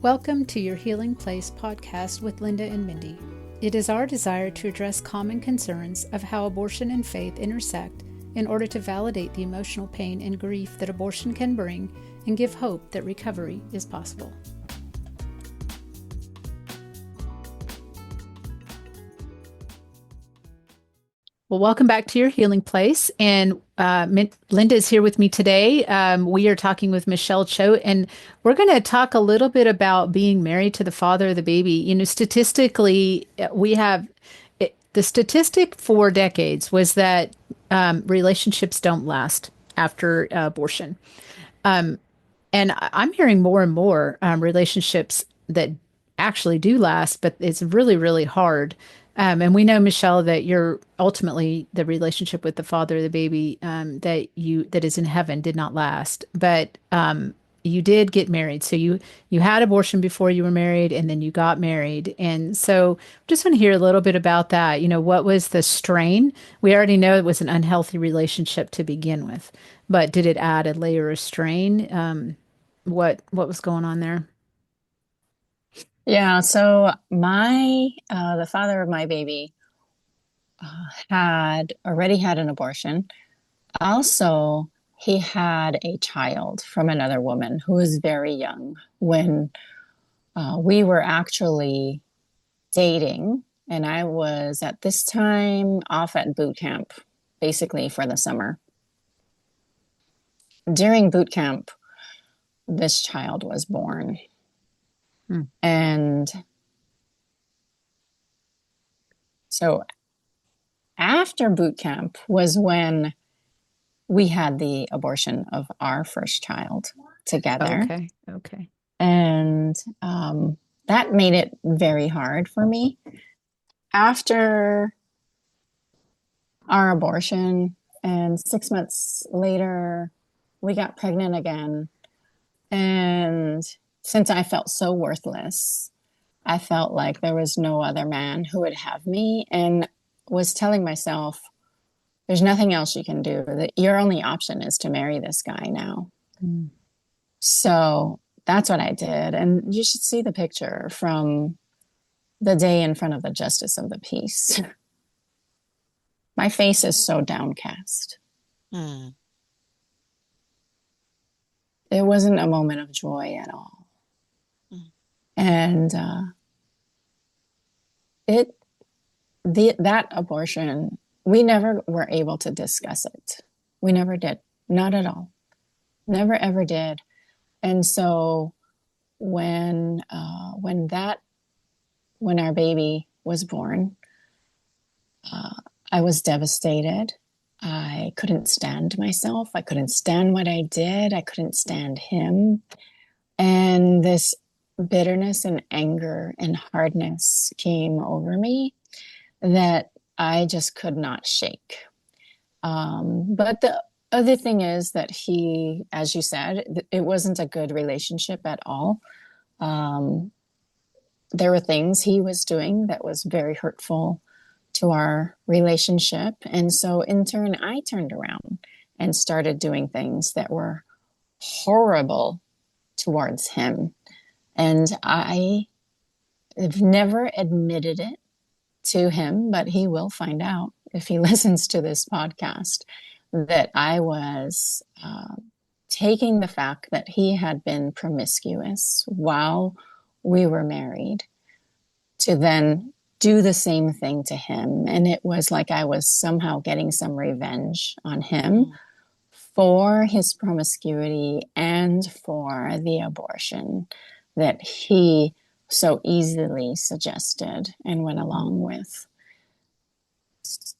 Welcome to your Healing Place podcast with Linda and Mindy. It is our desire to address common concerns of how abortion and faith intersect in order to validate the emotional pain and grief that abortion can bring and give hope that recovery is possible. Well, welcome back to your Healing Place. And Linda is here with me today. We are talking with Michelle Choate, and we're going to talk a little bit about being married to the father of the baby. You know, statistically, the statistic for decades was that relationships don't last after abortion. And I'm hearing more and more relationships that actually do last, but it's really, really hard. And we know, Michelle, that you're ultimately the relationship with the father of the baby that is in heaven did not last, but you did get married. So you had abortion before you were married, and then you got married. And so just want to hear a little bit about that. You know, what was the strain? We already know it was an unhealthy relationship to begin with, but did it add a layer of strain? What was going on there? Yeah, so the father of my baby had already had an abortion. Also, he had a child from another woman who was very young when we were actually dating, and I was at this time off at boot camp, basically for the summer. During boot camp, this child was born. And so after boot camp was when we had the abortion of our first child together. Okay. And that made it very hard for me. After our abortion, and 6 months later, we got pregnant again. And since I felt so worthless, I felt like there was no other man who would have me, and was telling myself, there's nothing else you can do. That your only option is to marry this guy now. So that's what I did. And you should see the picture from the day in front of the justice of the peace. My face is so downcast. It wasn't a moment of joy at all. And that abortion, we never were able to discuss it. We never did. Not at all. Never, ever did. And so when our baby was born, I was devastated. I couldn't stand myself. I couldn't stand what I did. I couldn't stand him. And this bitterness and anger and hardness came over me that I just could not shake. But the other thing is that he, as you said, it wasn't a good relationship at all. There were things he was doing that was very hurtful to our relationship. And so in turn, I turned around and started doing things that were horrible towards him. And I have never admitted it to him, but he will find out if he listens to this podcast, that I was taking the fact that he had been promiscuous while we were married to then do the same thing to him. And it was like I was somehow getting some revenge on him for his promiscuity and for the abortion that he so easily suggested and went along with.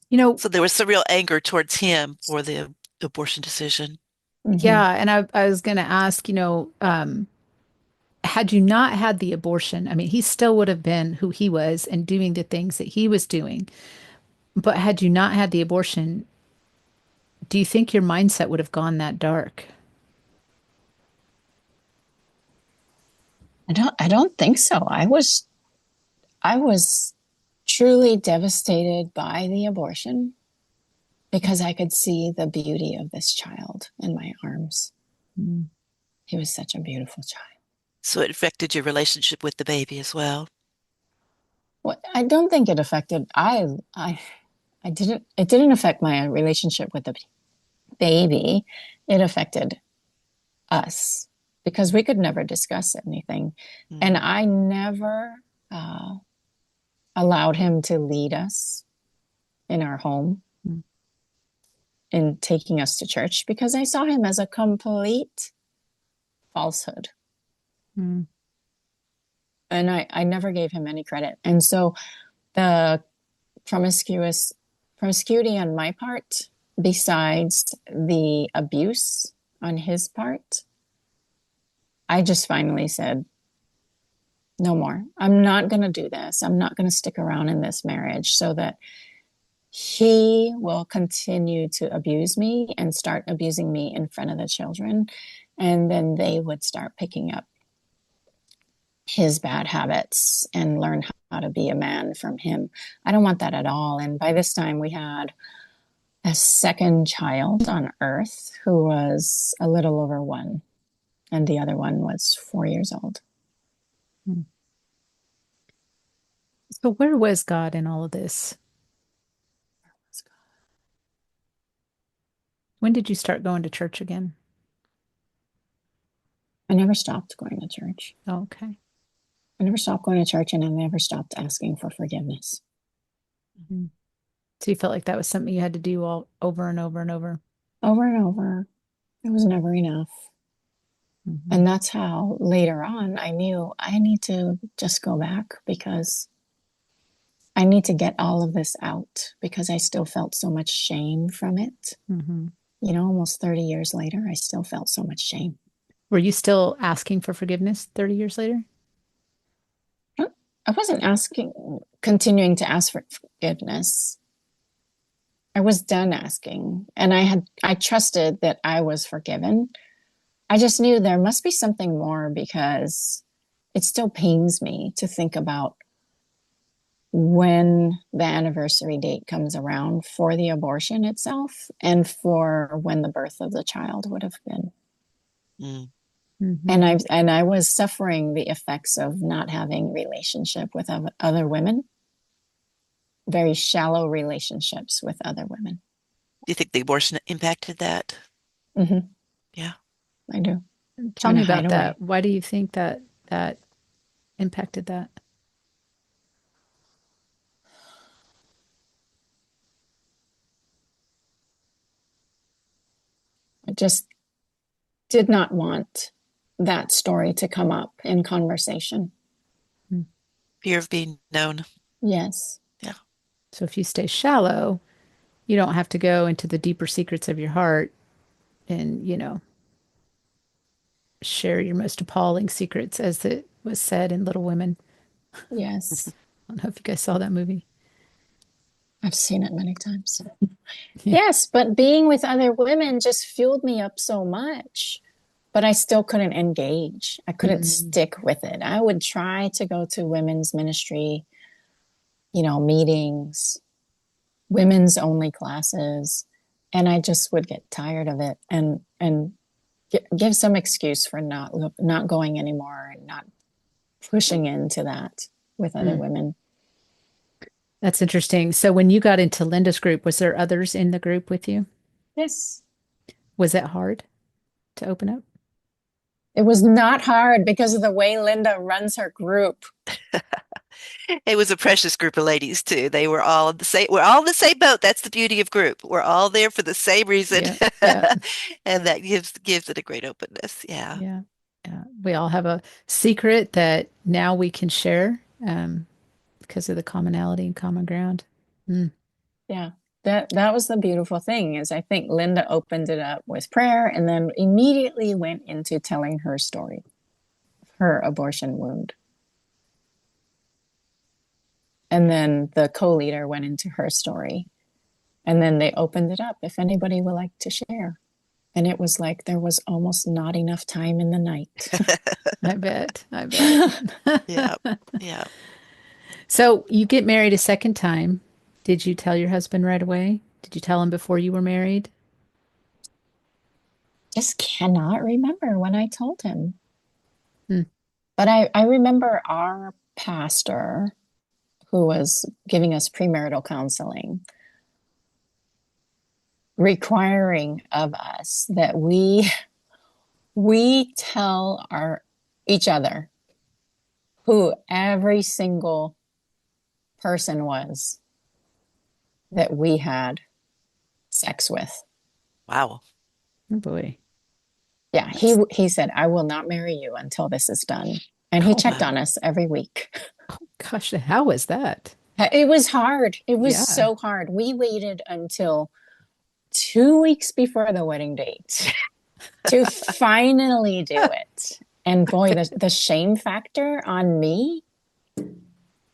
You know, So there was some real anger towards him for the abortion decision. yeah, and I was going to ask, you know, had you not had the abortion, I mean, he still would have been who he was and doing the things that he was doing. But had you not had the abortion, do you think your mindset would have gone that dark? I don't think so. I was truly devastated by the abortion because I could see the beauty of this child in my arms. He was such a beautiful child. So it affected your relationship with the baby as well. Well, I don't think it affected I didn't it didn't affect my relationship with the baby. It affected us because we could never discuss anything. And Mm, I never uh, allowed him to lead us in our home Mm, in taking us to church because I saw him as a complete falsehood. mm, And I never gave him any credit. And so the promiscuous promiscuity on my part, besides the abuse on his part, I just finally said, no more. I'm not going to do this. I'm not going to stick around in this marriage so that he will continue to abuse me and start abusing me in front of the children. And then they would start picking up his bad habits and learn how to be a man from him. I don't want that at all. And by this time, we had a second child on earth who was a little over one, and the other one was 4 years old. mm. So where was God in all of this? When did you start going to church again? I never stopped going to church. Oh, okay. I never stopped going to church, and I never stopped asking for forgiveness. Mhm. So you felt like that was something you had to do all over and over and over. Over and over. It was never enough. Hmm. And that's how later on I knew I need to just go back because I need to get all of this out because I still felt so much shame from it. Hmm. Almost 30 years later, I still felt so much shame. Were you still asking for forgiveness 30 years later? I wasn't continuing to ask for forgiveness. I was done asking, and I trusted that I was forgiven. I just knew there must be something more because it still pains me to think about when the anniversary date comes around for the abortion itself and for when the birth of the child would have been. mm. And Hmm. I was suffering the effects of not having relationship with other women, very shallow relationships with other women. Do you think the abortion impacted that? Mm-hmm. Yeah. I do. Tell Trying me to hide about away. that. Why do you think that impacted that? I just did not want that story to come up in conversation. Mm. Fear of being known. Yes. Yeah. So if you stay shallow, you don't have to go into the deeper secrets of your heart and, share your most appalling secrets, as it was said in Little Women. Yes. I don't know if you guys saw that movie. I've seen it many times. Yeah. Yes, but being with other women just fueled me up so much. But I still couldn't engage. I couldn't Mm. stick with it. I would try to go to women's ministry, meetings, women's only classes, and I just would get tired of it and give some excuse for not going anymore and not pushing into that with other Mm. women. That's interesting. So when you got into Linda's group, was there others in the group with you? Yes. Was it hard to open up? It was not hard because of the way Linda runs her group. It was a precious group of ladies too. They were all in the same, we're all in the same boat. That's the beauty of group. We're all there for the same reason. Yeah, yeah, And that gives it a great openness. Yeah. yeah, yeah. We all have a secret that now we can share because of the commonality and common ground. Mm. Yeah. That was the beautiful thing is I think Linda opened it up with prayer and then immediately went into telling her story, her abortion wound. And then the co-leader went into her story. And then they opened it up if anybody would like to share. And it was like there was almost not enough time in the night. I bet. I bet. Yeah. Yeah. So you get married a second time. Did you tell your husband right away? Did you tell him before you were married? Just cannot remember when I told him. Hmm. But I remember our pastor who was giving us premarital counseling requiring of us that we tell our each other who every single person was that we had sex with. Wow. Oh boy. Yeah, That's, he said, I will not marry you until this is done. And he oh checked my on us every week. gosh, how was that? It was hard. It was Yeah. so hard. We waited until 2 weeks before the wedding date to finally do it. And boy, the shame factor on me,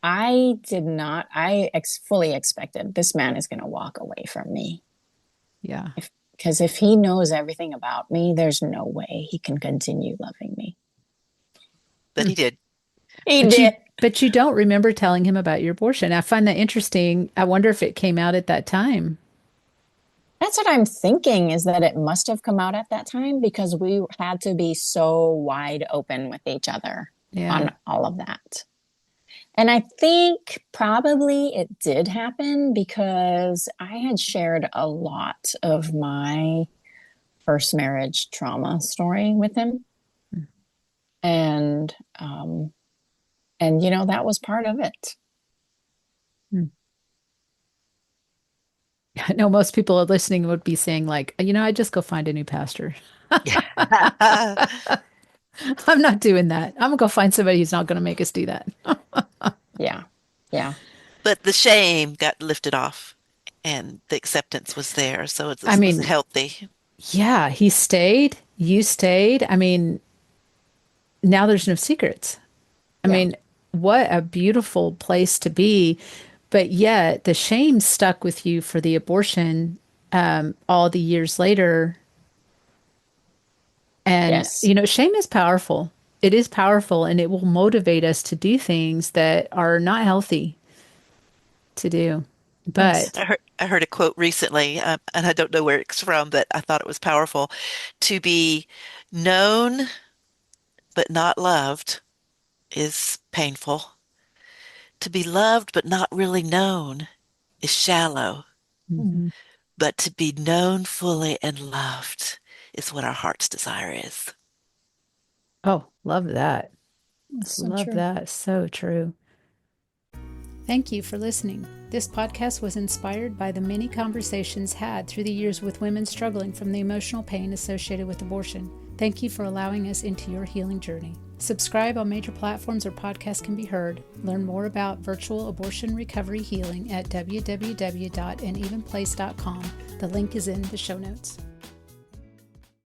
I did not, fully expected this man is going to walk away from me. Yeah. Because if he knows everything about me, there's no way he can continue loving me. But Hmm. he did. He But did. you don't remember telling him about your abortion. I find that interesting. I wonder if it came out at that time. That's what I'm thinking is that it must have come out at that time because we had to be so wide open with each other Yeah. on all of that. And I think probably it did happen because I had shared a lot of my first marriage trauma story with him. And, um, and that was part of it. Hmm. I know most people are listening would be saying like, I just go find a new pastor. I'm not doing that. I'm gonna go find somebody who's not gonna make us do that. Yeah. Yeah. But the shame got lifted off and the acceptance was there. So I it was mean, healthy. yeah, he stayed, you stayed. I mean, now there's no secrets. I Yeah. mean, what a beautiful place to be. But yet the shame stuck with you for the abortion all the years later. And, Yes. shame is powerful. It is powerful and it will motivate us to do things that are not healthy to do. Yes. But I heard a quote recently, and I don't know where it's from, but I thought it was powerful. To be known but not loved is painful. To be loved but not really known is shallow. Mm. mhm. But to be known fully and loved is what our heart's desire is. Oh, love that. That's so Love true. that. So true. Thank you for listening. This podcast was inspired by the many conversations had through the years with women struggling from the emotional pain associated with abortion. Thank you for allowing us into your healing journey. Subscribe on major platforms where podcasts can be heard. Learn more about virtual abortion recovery healing at www.anevenplace.com. The link is in the show notes.